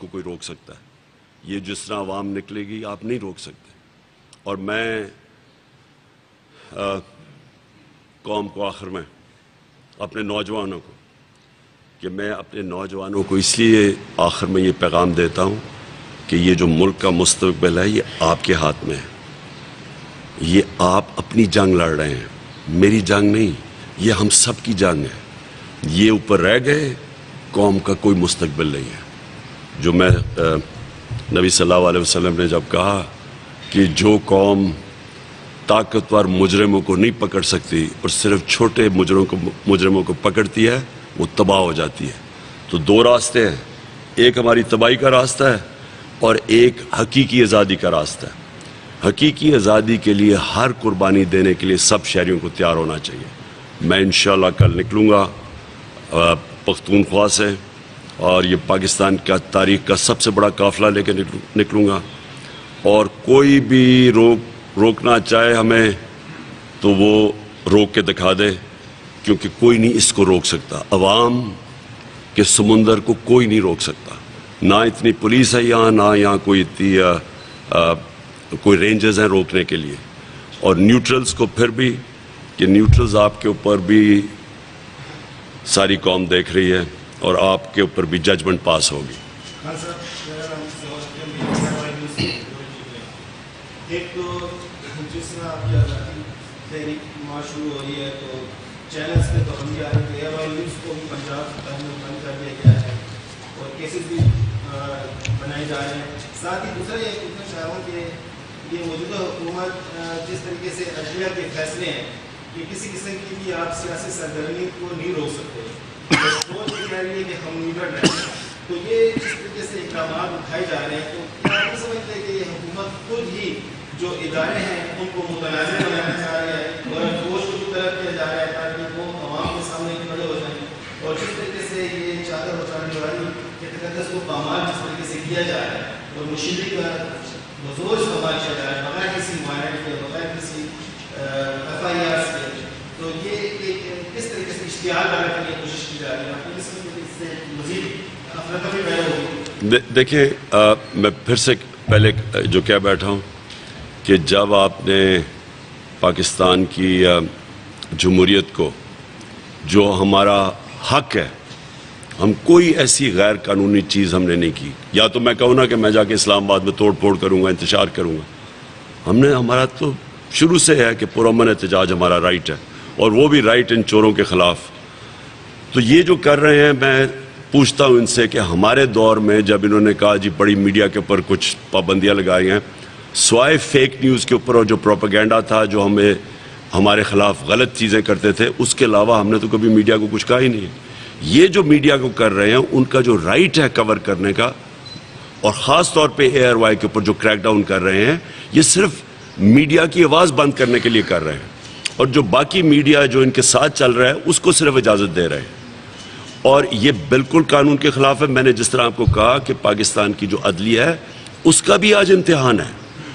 کو کوئی روک سکتا ہے. یہ جس طرح عوام نکلے گی آپ نہیں روک سکتے. اور میں قوم کو آخر میں اپنے نوجوانوں کو کہ میں اپنے نوجوانوں کو اس لیے آخر میں یہ پیغام دیتا ہوں کہ یہ جو ملک کا مستقبل ہے یہ آپ کے ہاتھ میں ہے. یہ آپ اپنی جنگ لڑ رہے ہیں, میری جنگ نہیں, یہ ہم سب کی جنگ ہے. یہ اوپر رہ گئے, قوم کا کوئی مستقبل نہیں ہے. جو میں نبی صلی اللہ علیہ وسلم نے جب کہا کہ جو قوم طاقتور مجرموں کو نہیں پکڑ سکتی اور صرف چھوٹے مجرموں کو پکڑتی ہے وہ تباہ ہو جاتی ہے. تو دو راستے ہیں, ایک ہماری تباہی کا راستہ ہے اور ایک حقیقی آزادی کا راستہ ہے. حقیقی آزادی کے لیے ہر قربانی دینے کے لیے سب شہریوں کو تیار ہونا چاہیے. میں انشاءاللہ کل نکلوں گا پختونخوا سے اور یہ پاکستان کا تاریخ کا سب سے بڑا قافلہ لے کے نکلوں گا, اور کوئی بھی روکنا چاہے ہمیں تو وہ روک کے دکھا دے, کیونکہ کوئی نہیں اس کو روک سکتا. عوام کے سمندر کو کوئی نہیں روک سکتا. نہ اتنی پولیس ہے یہاں, نہ یہاں کوئی رینجرز ہیں روکنے کے لیے. اور نیوٹرلز کو پھر بھی کہ نیوٹرلز آپ کے اوپر بھی ساری قوم دیکھ رہی ہے اور آپ کے اوپر بھی ججمنٹ پاس ہوگی. ایک تو جس طرح آپ کی آزادی تحریک شروع ہو رہی ہے تو چینلز پہ تو ہم بھی آ رہے ہیں, AY نیوز کو بھی پنجاب میں بند کر دیا گیا ہے اور کیسز بھی بنائے جا رہے ہیں. ساتھ ہی دوسرا یہ پوچھنا چاہ رہا ہوں کہ یہ موجودہ حکومت جس طریقے سے عدلیہ کے فیصلے ہیں کہ کسی قسم کی بھی آپ سیاسی سرگرمی کو نہیں روک سکتے, سوچ یہ کہہ رہی ہے کہ ہم نیوٹرل رہیں, تو یہ جس طریقے سے اقدامات اٹھائے جا رہے ہیں تو کیا آپ نہیں سمجھتے کہ یہ حکومت خود ہی جو ادارے ہیں ان کو متنازع بنانا چاہ رہے ہیں اور فوج کو بھی طرف کیا جا رہا ہے تاکہ وہ عوام کے سامنے کھڑے ہو جائیں, اور جس طریقے سے یہ چادر اٹھانے والی کے تقدس کو پامال جس طریقے سے کیا جا رہا ہے اور مشرق کا مزور استعمال کیا جا رہا ہے بغیر کسی معائنہ کے, بغیر کسی FIRs کے, تو یہ کس طریقے سے اشتعال ڈالنے کے لیے کوشش کی جا رہی ہے. آپ کو اس میں اس سے مزید افراتفری پیدا ہوگی. دیکھیں میں پھر سے پہلے جو کہہ بیٹھا ہوں کہ جب آپ نے پاکستان کی جمہوریت کو, جو ہمارا حق ہے, ہم کوئی ایسی غیر قانونی چیز ہم نے نہیں کی. یا تو میں کہوں نا کہ میں جا کے اسلام آباد میں توڑ پھوڑ کروں گا, انتشار کروں گا. ہمارا تو شروع سے ہے کہ پرامن احتجاج ہمارا رائٹ ہے, اور وہ بھی رائٹ ان چوروں کے خلاف. تو یہ جو کر رہے ہیں, میں پوچھتا ہوں ان سے کہ ہمارے دور میں جب انہوں نے کہا جی بڑی میڈیا کے اوپر کچھ پابندیاں لگائی ہیں, سوائے فیک نیوز کے اوپر اور جو پروپیگنڈا تھا جو ہمارے خلاف غلط چیزیں کرتے تھے, اس کے علاوہ ہم نے تو کبھی میڈیا کو کچھ کہا ہی نہیں. یہ جو میڈیا کو کر رہے ہیں ان کا جو رائٹ ہے کور کرنے کا, اور خاص طور پہ ARY کے اوپر جو کریک ڈاؤن کر رہے ہیں, یہ صرف میڈیا کی آواز بند کرنے کے لیے کر رہے ہیں, اور جو باقی میڈیا جو ان کے ساتھ چل رہا ہے اس کو صرف اجازت دے رہے ہیں. اور یہ بالکل قانون کے خلاف ہے. میں نے جس طرح آپ کو کہا کہ پاکستان کی جو عدلیہ ہے اس کا بھی آج امتحان ہے.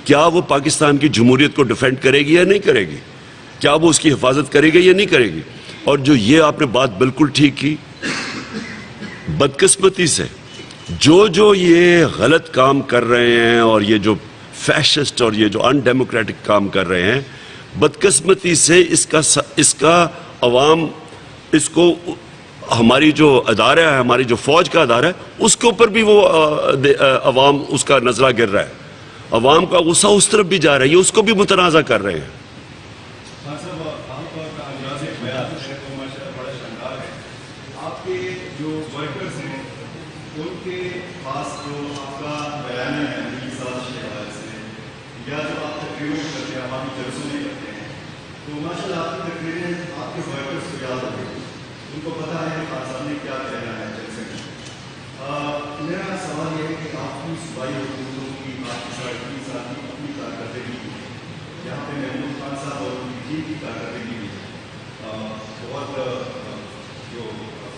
کیا وہ پاکستان کی جمہوریت کو ڈیفینڈ کرے گی یا نہیں کرے گی؟ کیا وہ اس کی حفاظت کرے گی یا نہیں کرے گی؟ اور جو یہ آپ نے بات بالکل ٹھیک کی, بدقسمتی سے جو یہ غلط کام کر رہے ہیں اور یہ جو فیشسٹ اور یہ جو ان ڈیموکریٹک کام کر رہے ہیں, بدقسمتی سے اس کا عوام, اس کو ہماری جو ادارہ ہے, ہماری جو فوج کا ادارہ ہے, اس کے اوپر بھی وہ عوام اس کا نظرہ گر رہا ہے. عوام کا غصہ اس طرف بھی جا رہا ہے, یہ اس کو بھی متنازع کر رہے ہیں. میرا سوال یہ ہے کہ آپ کی صوبائی حکومتوں کی آپ کی اپنی کارکردگی یہاں پہ محمود خان صاحب اور کی کارکردگی بھی بہت جو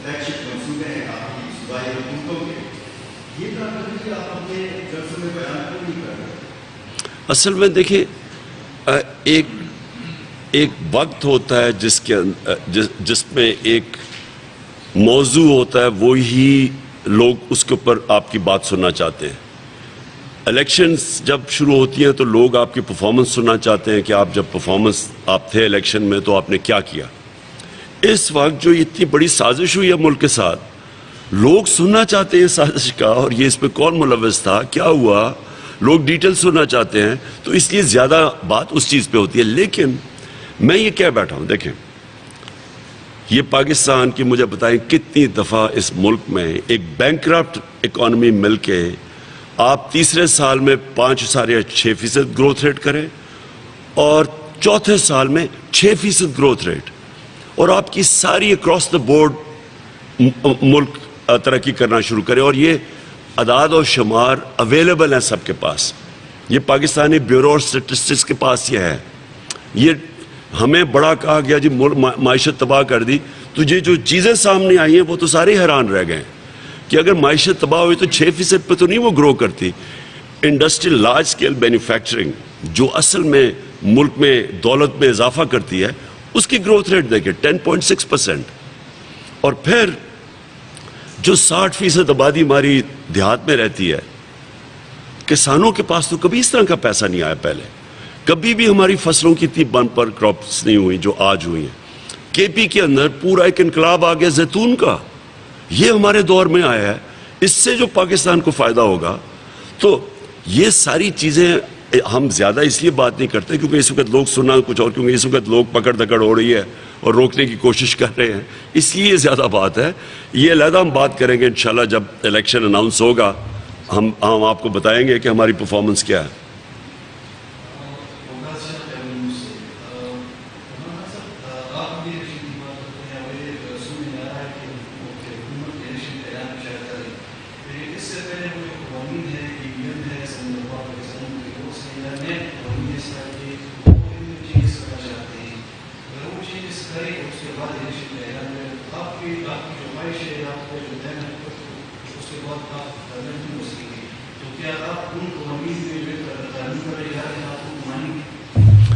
فلیگ شپ منصوبے ہیں آپ کی صوبائی حکومتوں کے, یہ کارکردگی آپ اپنے جلسوں میں بیان کیوں نہیں کر رہے؟ اصل میں دیکھیے, ایک وقت ہوتا ہے جس میں ایک موضوع ہوتا ہے, وہی لوگ اس کے اوپر آپ کی بات سننا چاہتے ہیں. الیکشنز جب شروع ہوتی ہیں تو لوگ آپ کی پرفارمنس سننا چاہتے ہیں کہ آپ جب پرفارمنس آپ تھے الیکشن میں تو آپ نے کیا کیا. اس وقت جو اتنی بڑی سازش ہوئی ہے ملک کے ساتھ, لوگ سننا چاہتے ہیں سازش کا, اور یہ اس پہ کون ملوث تھا, کیا ہوا, لوگ ڈیٹیل سننا چاہتے ہیں, تو اس لیے زیادہ بات اس چیز پہ ہوتی ہے. لیکن میں یہ کہہ بیٹھا ہوں, دیکھیں یہ پاکستان کی مجھے بتائیں کتنی دفعہ اس ملک میں ایک بینکرپٹ اکانومی مل کے آپ تیسرے سال میں 5.6% گروتھ ریٹ کریں اور چوتھے سال میں 6% گروتھ ریٹ, اور آپ کی ساری اکراس دا بورڈ ملک ترقی کرنا شروع کرے. اور یہ اعداد و شمار اویلیبل ہیں سب کے پاس, یہ پاکستانی بیورو اور اسٹیٹسٹکس کے پاس یہ ہے. یہ ہمیں بڑا کہا گیا جی معیشت تباہ کر دی, تو یہ جو چیزیں سامنے آئی ہیں وہ تو سارے حیران رہ گئے کہ اگر معیشت تباہ ہوئی تو 6% پہ تو نہیں وہ گرو کرتی. انڈسٹریل لارج اسکیل مینوفیکچرنگ جو اصل میں ملک میں دولت میں اضافہ کرتی ہے, اس کی گروتھ ریٹ دیکھیں 10.6%. اور پھر جو 60% آبادی ہماری دیہات میں رہتی ہے, کسانوں کے پاس تو کبھی اس طرح کا پیسہ نہیں آیا پہلے, کبھی بھی ہماری فصلوں کی اتنی بمپر کراپس نہیں ہوئی جو آج ہوئی ہیں. کے پی کے اندر پورا ایک انقلاب آ گیا زیتون کا, یہ ہمارے دور میں آیا ہے, اس سے جو پاکستان کو فائدہ ہوگا. تو یہ ساری چیزیں ہم زیادہ اس لیے بات نہیں کرتے کیونکہ اس وقت لوگ سننا کچھ اور, کیونکہ اس وقت لوگ پکڑ دکڑ ہو رہی ہے اور روکنے کی کوشش کر رہے ہیں, اس لیے زیادہ بات ہے. یہ علیحدہ ہم بات کریں گے انشاءاللہ جب الیکشن اناؤنس ہوگا, ہم آپ کو بتائیں گے کہ ہماری پرفارمنس کیا ہے.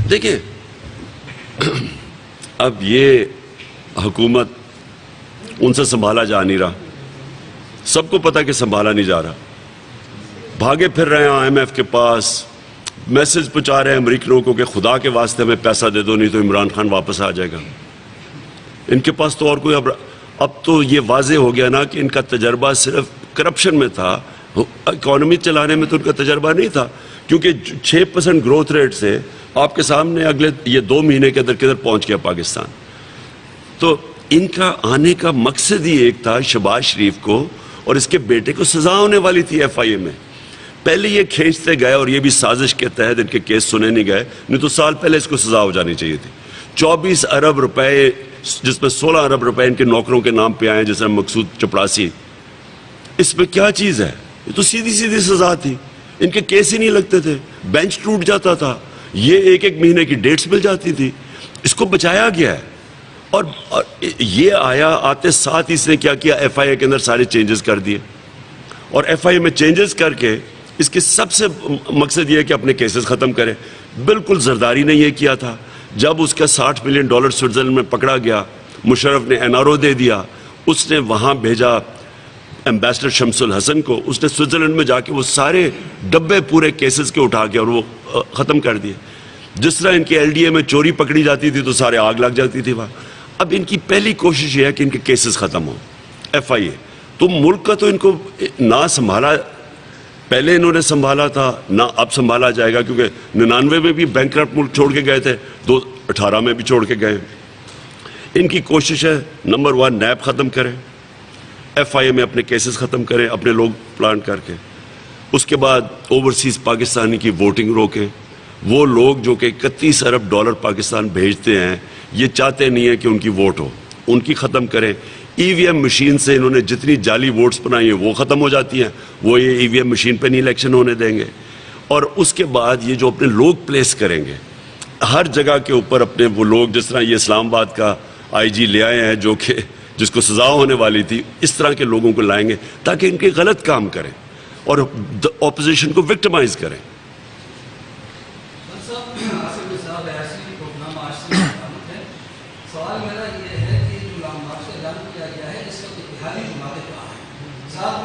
دیکھیں اب یہ حکومت ان سے سنبھالا جا نہیں رہا, سب کو پتا کہ سنبھالا نہیں جا رہا. بھاگے پھر رہے ہیں آئی ایم ایف کے پاس, میسج پہنچا رہے ہیں امریکنوں کو کہ خدا کے واسطے ہمیں پیسہ دے دو نہیں تو عمران خان واپس آ جائے گا. ان کے پاس تو اور کوئی اب تو یہ واضح ہو گیا نا کہ ان کا تجربہ صرف کرپشن میں تھا, اکانومی چلانے میں تو ان کا تجربہ نہیں تھا. کیونکہ 6% گروتھ ریٹ سے آپ کے سامنے اگلے یہ 2 مہینے کے اندر کدھر پہنچ گیا پاکستان. تو ان کا آنے کا مقصد ہی ایک تھا, شہباز شریف کو اور اس کے بیٹے کو سزا ہونے والی تھی ایف آئی اے میں. پہلے یہ کھینچتے گئے اور یہ بھی سازش کے تحت ان کے کیس سنے نہیں گئے, نہیں تو سال پہلے اس کو سزا ہو جانی چاہیے تھی. 24 ارب روپے جس میں 16 ارب روپے ان کے نوکروں کے نام پہ آئے جس میں مقصود چپڑاسی, اس میں کیا چیز ہے؟ یہ تو سیدھی سیدھی سزا تھی. ان کے کیس ہی نہیں لگتے تھے, بینچ ٹوٹ جاتا تھا, یہ ایک مہینے کی ڈیٹس مل جاتی تھی. اس کو بچایا گیا ہے. اور یہ آیا آتے ساتھ اس نے کیا کیا, ایف آئی اے کے اندر سارے چینجز کر دیے, اور ایف آئی اے میں چینجز کر کے اس کے سب سے مقصد یہ ہے کہ اپنے کیسز ختم کرے. بالکل زرداری نے یہ کیا تھا. جب اس کا $60 ملین سوئٹزرلینڈ میں پکڑا گیا, مشرف نے این آر او دے دیا, اس نے وہاں بھیجا ایمبیسڈر شمس الحسن کو, اس نے سوئٹزرلینڈ میں جا کے وہ سارے ڈبے پورے کیسز کے اٹھا کے اور وہ ختم کر دیے. جس طرح ان کی ایل ڈی اے میں چوری پکڑی جاتی تھی تو سارے آگ لگ جاتی تھی وہاں. اب ان کی پہلی کوشش یہ ہے کہ ان کے کیسز ختم ہوں. ایف آئی اے تو ملک کا تو ان کو نہ سنبھالا, پہلے انہوں نے سنبھالا تھا نہ اب سنبھالا جائے گا, کیونکہ 99 میں بھی بینکرپٹ ملک چھوڑ کے گئے تھے, 2018 میں بھی چھوڑ کے گئے. ان کی کوشش ہے نمبر 1 نیب ختم کریں, ایف آئی اے میں اپنے کیسز ختم کریں اپنے لوگ پلانٹ کر کے. اس کے بعد اوورسیز پاکستانی کی ووٹنگ روکیں. وہ لوگ جو کہ $31 ارب پاکستان بھیجتے ہیں, یہ چاہتے نہیں ہیں کہ ان کی ووٹ ہو, ان کی ختم کریں. ای وی ایم مشین سے انہوں نے جتنی جعلی ووٹس بنائی ہیں وہ ختم ہو جاتی ہیں, وہ یہ ای وی ایم مشین پہ نہیں الیکشن ہونے دیں گے. اور اس کے بعد یہ جو اپنے لوگ پلیس کریں گے ہر جگہ کے اوپر, اپنے وہ لوگ جس طرح یہ اسلام آباد کا آئی جی لے آئے ہیں جو کہ جس کو سزا ہونے والی تھی, اس طرح کے لوگوں کو لائیں گے تاکہ ان کے غلط کام کریں اور اپوزیشن کو وکٹمائز کریں. سوال میرا یہ ہے کہ جو لانگ مارچ کا اعلان کیا گیا ہے اس وقت اتحادی جماعتیں کہاں ہیں؟ ساتھ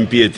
MPA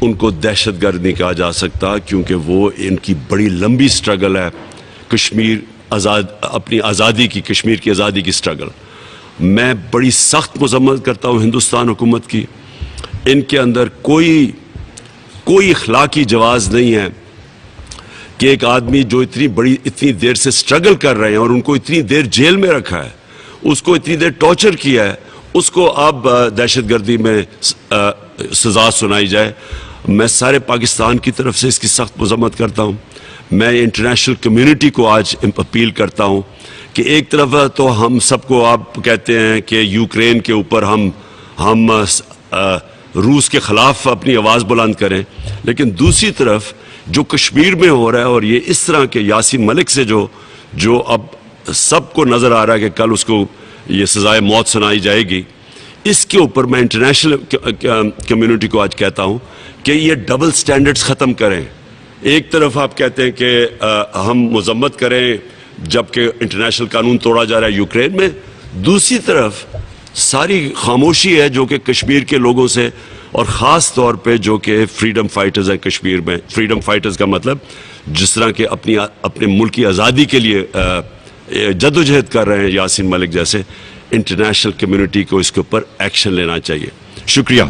ان کو دہشت گرد نہیں کہا جا سکتا، کیونکہ وہ ان کی بڑی لمبی سٹرگل ہے، کشمیر اپنی آزادی کی، کشمیر کی آزادی کی سٹرگل۔ میں بڑی سخت مذمت کرتا ہوں ہندوستان حکومت کی، ان کے اندر کوئی اخلاقی جواز نہیں ہے کہ ایک آدمی جو اتنی دیر سے سٹرگل کر رہے ہیں اور ان کو اتنی دیر جیل میں رکھا ہے، اس کو اتنی دیر ٹارچر کیا ہے، اس کو اب دہشت گردی میں سزا سنائی جائے۔ میں سارے پاکستان کی طرف سے اس کی سخت مذمت کرتا ہوں۔ میں انٹرنیشنل کمیونٹی کو آج اپیل کرتا ہوں کہ ایک طرف تو ہم سب کو آپ کہتے ہیں کہ یوکرین کے اوپر ہم روس کے خلاف اپنی آواز بلند کریں، لیکن دوسری طرف جو کشمیر میں ہو رہا ہے اور یہ اس طرح کے یاسین ملک سے جو اب سب کو نظر آ رہا ہے کہ کل اس کو یہ سزائے موت سنائی جائے گی، اس کے اوپر میں انٹرنیشنل کمیونٹی کو آج کہتا ہوں کہ یہ ڈبل سٹینڈرڈز ختم کریں۔ ایک طرف آپ کہتے ہیں کہ ہم مذمت کریں جبکہ انٹرنیشنل قانون توڑا جا رہا ہے یوکرین میں، دوسری طرف ساری خاموشی ہے جو کہ کشمیر کے لوگوں سے، اور خاص طور پہ جو کہ فریڈم فائٹرز ہیں کشمیر میں۔ فریڈم فائٹرز کا مطلب جس طرح کہ اپنے ملک کی آزادی کے لیے جدوجہد کر رہے ہیں یاسین ملک جیسے، انٹرنیشنل کمیونٹی کو اس کے اوپر ایکشن لینا چاہیے۔ شکریہ۔